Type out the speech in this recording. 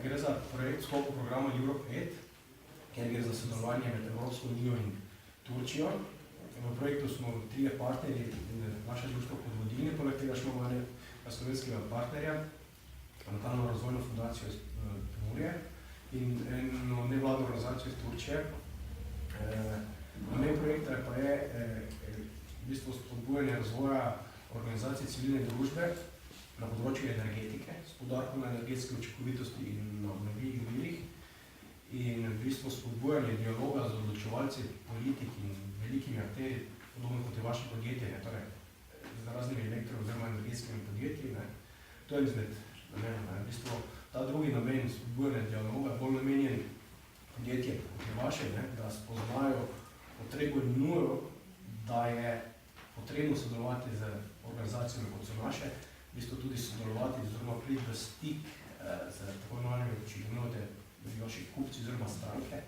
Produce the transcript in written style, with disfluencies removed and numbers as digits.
Gre za projekt v sklopu programa Europe Aid, kjer gre za sodelovanje med Evropsko unijo in Turčijo. V projektu smo trije partnerji, naše društvo pod vodilni, poleg tega še imamo slovenskega partnerja, lokalno razvojno fundacijo iz Pomurje in eno nevladno organizacijo iz Turčije. Namen projekta pa je v bistvu spodbujanje razvoja organizacij civilne družbe na področju energetike, s poudarkom na energetski učinkovitosti in na obnovljivih virih in v bistvu spodbujanje dialoga z odločevalci, politik in velikimi akterji, podobno kot je vaše podjetje, torej z raznimi elektro- oziroma energetskimi podjetji. To je izmed namenov. V bistvu ta drugi namen spodbujanje dialoga bolj namenjen podjetje, kot je vaše, da spoznajo potrebo in nujo, da je potrebno sodelovati z organizacijami, kot so naše, v bistvu tudi sodelovati oziroma priti v stik z tako imenovanimi, če imenujete vaši kupci oziroma stranke,